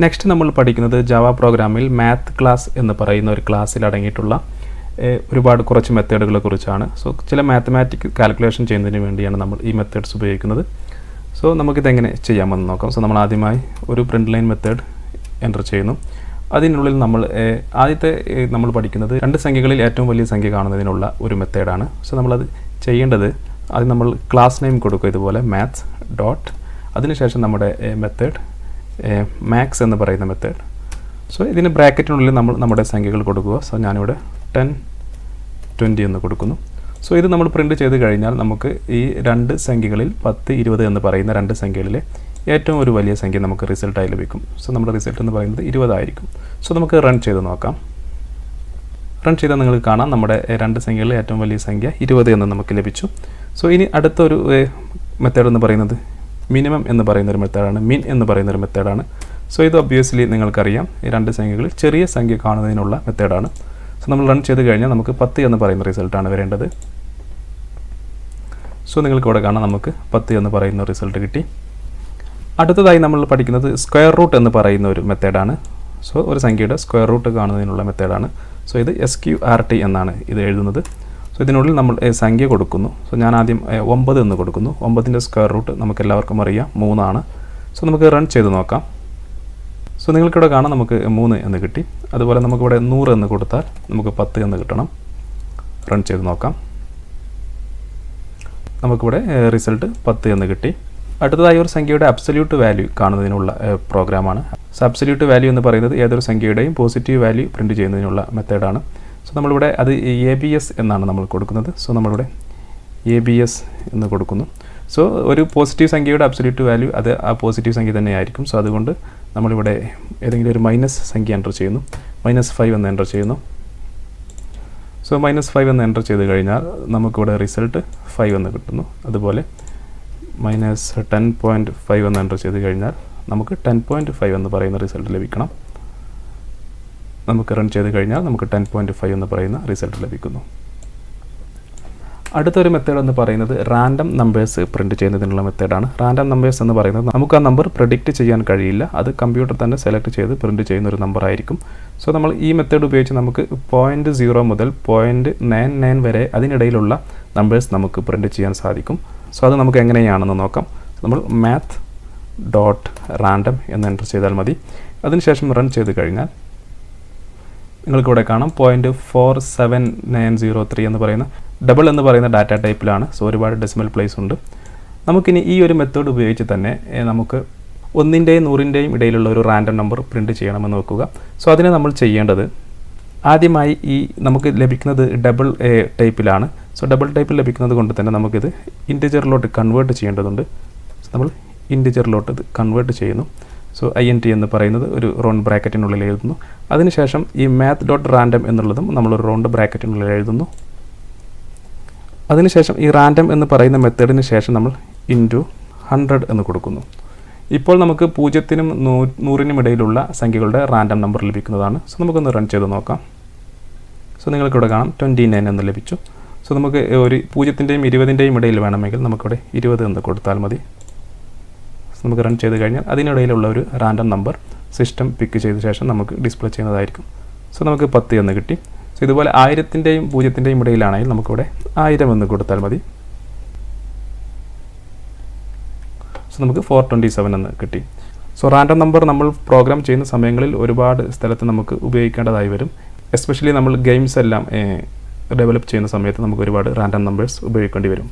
Next നമ്മൾ പഠിക്കുന്നത് Java പ്രോഗ്രാമിൽ മാത്ത് ക്ലാസ് എന്ന് പറയുന്ന ഒരു ക്ലാസ്സിൽ അടങ്ങിയിട്ടുള്ള ഒരുപാട് കുറച്ച് മെത്തേഡുകളെ കുറിച്ചാണ്. സോ ചില മാത്തമാറ്റിക് കാൽക്കുലേഷൻ ചെയ്യുന്നതിന് വേണ്ടിയാണ് നമ്മൾ ഈ മെത്തേഡ്സ് ഉപയോഗിക്കുന്നത്. സോ നമുക്കിതെങ്ങനെ ചെയ്യാമെന്ന് നോക്കാം. സോ നമ്മൾ ആദ്യമായി ഒരു പ്രിൻ്റ് ലൈൻ മെത്തേഡ് എൻ്റർ ചെയ്യുന്നു. അതിനുള്ളിൽ ആദ്യത്തെ നമ്മൾ പഠിക്കുന്നത് രണ്ട് സംഖ്യകളിൽ ഏറ്റവും വലിയ സംഖ്യ കാണുന്നതിനുള്ള ഒരു മെത്തേഡാണ്. സോ നമ്മളത് ചെയ്യേണ്ടത് ആദ്യം നമ്മൾ ക്ലാസ് നെയിം കൊടുക്കുക, ഇതുപോലെ മാത്സ് ഡോട്ട്, അതിനുശേഷം നമ്മുടെ മെത്തേഡ് മാക്സ് എന്ന് പറയുന്ന മെത്തേഡ്. സോ ഇതിന് ബ്രാക്കറ്റിനുള്ളിൽ നമ്മൾ നമ്മുടെ സംഖ്യകൾ കൊടുക്കുക. സോ ഞാനിവിടെ 10, 20 എന്ന് കൊടുക്കുന്നു. സോ ഇത് നമ്മൾ പ്രിൻറ്റ് ചെയ്ത് കഴിഞ്ഞാൽ നമുക്ക് ഈ രണ്ട് സംഖ്യകളിൽ 10, 20 എന്ന് പറയുന്ന രണ്ട് സംഖ്യകളിലെ ഏറ്റവും ഒരു വലിയ സംഖ്യ നമുക്ക് റിസൾട്ടായി ലഭിക്കും. സോ നമ്മുടെ റിസൾട്ട് എന്ന് പറയുന്നത് 20 ആയിരിക്കും. സോ നമുക്ക് റൺ ചെയ്ത് നോക്കാം. റൺ ചെയ്താൽ നിങ്ങൾക്ക് കാണാം നമ്മുടെ രണ്ട് സംഖ്യകളിലെ ഏറ്റവും വലിയ സംഖ്യ 20 എന്ന് നമുക്ക് ലഭിച്ചു. സോ ഇനി അടുത്തൊരു മെത്തേഡ് എന്ന് പറയുന്നത് മിനിമം എന്ന് പറയുന്നൊരു മെത്തേഡാണ്, മിൻ എന്ന് പറയുന്നൊരു മെത്തേഡാണ്. സോ ഇത് ഒബ്വിയസ്ലി നിങ്ങൾക്കറിയാം, ഈ രണ്ട് സംഖ്യകളിൽ ചെറിയ സംഖ്യ കാണുന്നതിനുള്ള മെത്തേഡാണ്. സോ നമ്മൾ റൺ ചെയ്ത് കഴിഞ്ഞാൽ നമുക്ക് 10 എന്ന് പറയുന്ന റിസൾട്ടാണ് വരേണ്ടത്. സോ നിങ്ങൾക്ക് ഇവിടെ കാണാം നമുക്ക് 10 എന്ന് പറയുന്ന റിസൾട്ട് കിട്ടി. അടുത്തതായി നമ്മൾ പഠിക്കുന്നത് സ്ക്വയർ റൂട്ട് എന്ന് പറയുന്ന ഒരു മെത്തേഡാണ്. സോ ഒരു സംഖ്യയുടെ സ്ക്വയർ റൂട്ട് കാണുന്നതിനുള്ള മെത്തേഡാണ്. സോ ഇത് SQRT എന്നാണ് ഇത് എഴുതുന്നത്. സോ ഇതിനുള്ളിൽ നമ്മൾ സംഖ്യ കൊടുക്കുന്നു. സോ ഞാൻ ആദ്യം 9 എന്ന് കൊടുക്കുന്നു. 9ൻ്റെ സ്ക്വയർ റൂട്ട് നമുക്ക് എല്ലാവർക്കും അറിയാം 3 ആണ്. സോ നമുക്ക് റൺ ചെയ്ത് നോക്കാം. സോ നിങ്ങൾക്കിവിടെ കാണാം നമുക്ക് 3 എന്ന് കിട്ടി. അതുപോലെ നമുക്കിവിടെ 100 എന്ന് കൊടുത്താൽ നമുക്ക് 10 എന്ന് കിട്ടണം. റൺ ചെയ്ത് നോക്കാം. നമുക്കിവിടെ റിസൾട്ട് 10 എന്ന് കിട്ടി. അടുത്തതായി ഒരു സംഖ്യയുടെ അബ്സല്യൂട്ട് വാല്യൂ കാണുന്നതിനുള്ള പ്രോഗ്രാമാണ്. സോ അബ്സല്യൂട്ട് വാല്യൂ എന്ന് പറയുന്നത് ഏതൊരു സംഖ്യയുടെയും പോസിറ്റീവ് വാല്യൂ പ്രിൻറ്റ് ചെയ്യുന്നതിനുള്ള മെത്തേഡാണ്. സോ നമ്മളിവിടെ അത് ABS എന്നാണ് നമ്മൾ കൊടുക്കുന്നത്. സോ നമ്മളിവിടെ ABS എന്ന് കൊടുക്കുന്നു. സോ ഒരു പോസിറ്റീവ് സംഖ്യയുടെ അബ്സല്യൂട്ട് വാല്യൂ അത് ആ പോസിറ്റീവ് സംഖ്യ തന്നെയായിരിക്കും. സോ അതുകൊണ്ട് നമ്മളിവിടെ ഏതെങ്കിലും ഒരു മൈനസ് സംഖ്യ എൻ്റർ ചെയ്യുന്നു. -5 എന്ന് എൻ്റർ ചെയ്യുന്നു. സോ -5 എന്ന് എൻ്റർ ചെയ്ത് കഴിഞ്ഞാൽ നമുക്കിവിടെ റിസൾട്ട് 5 എന്ന് കിട്ടുന്നു. അതുപോലെ -10.5 എന്ന് എൻ്റർ ചെയ്ത് കഴിഞ്ഞാൽ നമുക്ക് 10.5 എന്ന് പറയുന്ന റിസൾട്ട് ലഭിക്കണം. നമുക്ക് റൺ ചെയ്ത് കഴിഞ്ഞാൽ നമുക്ക് 10.5 എന്ന് പറയുന്ന റിസൾട്ട് ലഭിക്കുന്നു. അടുത്തൊരു മെത്തേഡ് എന്ന് പറയുന്നത് റാൻഡം നമ്പേഴ്സ് പ്രിൻറ്റ് ചെയ്യുന്നതിനുള്ള മെത്തേഡാണ്. റാൻഡം നമ്പേഴ്സ് എന്ന് പറയുന്നത് നമുക്ക് ആ നമ്പർ പ്രെഡിക്റ്റ് ചെയ്യാൻ കഴിയില്ല, അത് കമ്പ്യൂട്ടർ തന്നെ സെലക്ട് ചെയ്ത് പ്രിൻറ്റ് ചെയ്യുന്ന ഒരു നമ്പർ ആയിരിക്കും. സോ നമ്മൾ ഈ മെത്തേഡ് ഉപയോഗിച്ച് നമുക്ക് 0.0 മുതൽ 0.99 വരെ അതിനിടയിലുള്ള നമ്പേഴ്സ് നമുക്ക് പ്രിൻറ്റ് ചെയ്യാൻ സാധിക്കും. സോ അത് നമുക്ക് എങ്ങനെയാണെന്ന് നോക്കാം. നമ്മൾ മാത്ത് ഡോട്ട് റാൻഡം എന്ന് എൻ്റർ ചെയ്താൽ മതി. അതിനുശേഷം റൺ ചെയ്ത് കഴിഞ്ഞാൽ നിങ്ങൾക്കിവിടെ കാണാം 0.47903 എന്ന് പറയുന്ന ഡബിൾ എന്ന് പറയുന്ന ഡാറ്റ ടൈപ്പിലാണ്. സോ ഒരുപാട് ഡെസിമൽ പ്ലേസ് ഉണ്ട്. നമുക്കിനി ഈ ഒരു മെത്തേഡ് ഉപയോഗിച്ച് തന്നെ നമുക്ക് 1ൻ്റെയും 100ൻ്റെയും ഇടയിലുള്ള ഒരു റാൻഡം നമ്പർ പ്രിൻറ്റ് ചെയ്യണമെന്ന് വെക്കുക. സോ അതിനെ നമ്മൾ ചെയ്യേണ്ടത് ആദ്യമായി നമുക്ക് ലഭിക്കുന്നത് ഡബിൾ ടൈപ്പിലാണ്. സോ ഡബിൾ ടൈപ്പിൽ ലഭിക്കുന്നത് കൊണ്ട് തന്നെ നമുക്കിത് ഇൻറ്റിജറിലോട്ട് കൺവേർട്ട് ചെയ്യേണ്ടതുണ്ട്. നമ്മൾ ഇൻറ്റിജറിലോട്ട് ഇത് കൺവേർട്ട് ചെയ്യുന്നു. സോ INT എന്ന് പറയുന്നത് ഒരു റൗണ്ട് ബ്രാക്കറ്റിനുള്ളിൽ എഴുതുന്നു. അതിനുശേഷം ഈ മാത്ത് ഡോട്ട് റാൻഡം എന്നുള്ളതും നമ്മളൊരു റൗണ്ട് ബ്രാക്കറ്റിനുള്ളിൽ എഴുതുന്നു. അതിനുശേഷം ഈ റാൻഡം എന്ന് പറയുന്ന മെത്തേഡിന് ശേഷം നമ്മൾ *100 എന്ന് കൊടുക്കുന്നു. ഇപ്പോൾ നമുക്ക് 0നും 100നും ഇടയിലുള്ള സംഖ്യകളുടെ റാൻഡം നമ്പർ ലഭിക്കുന്നതാണ്. സോ നമുക്കൊന്ന് റൺ ചെയ്ത് നോക്കാം. സോ നിങ്ങൾക്കിവിടെ കാണാം 29 എന്ന് ലഭിച്ചു. സോ നമുക്ക് ഒരു 0ൻ്റെയും 20ൻ്റെയും ഇടയിൽ വേണമെങ്കിൽ നമുക്കിവിടെ 20 എന്ന് കൊടുത്താൽ മതി. നമുക്ക് റൺ ചെയ്ത് കഴിഞ്ഞാൽ അതിനിടയിലുള്ള ഒരു റാൻഡം നമ്പർ സിസ്റ്റം പിക്ക് ചെയ്ത ശേഷം നമുക്ക് ഡിസ്പ്ലേ ചെയ്യുന്നതായിരിക്കും. സോ നമുക്ക് 10 എന്ന് കിട്ടി. സോ ഇതുപോലെ 1000ൻ്റെയും 0ൻ്റെയും ഇടയിലാണെങ്കിൽ നമുക്കിവിടെ 1000 എന്ന് കൊടുത്താൽ മതി. സോ നമുക്ക് 427 എന്ന് കിട്ടി. സോ റാൻഡം നമ്പർ നമ്മൾ പ്രോഗ്രാം ചെയ്യുന്ന സമയങ്ങളിൽ ഒരുപാട് സ്ഥലത്ത് നമുക്ക് ഉപയോഗിക്കേണ്ടതായി വരും. എസ്പെഷ്യലി നമ്മൾ ഗെയിംസ് എല്ലാം ഡെവലപ്പ് ചെയ്യുന്ന സമയത്ത് നമുക്ക് ഒരുപാട് റാൻഡം നമ്പേഴ്സ് ഉപയോഗിക്കേണ്ടി വരും.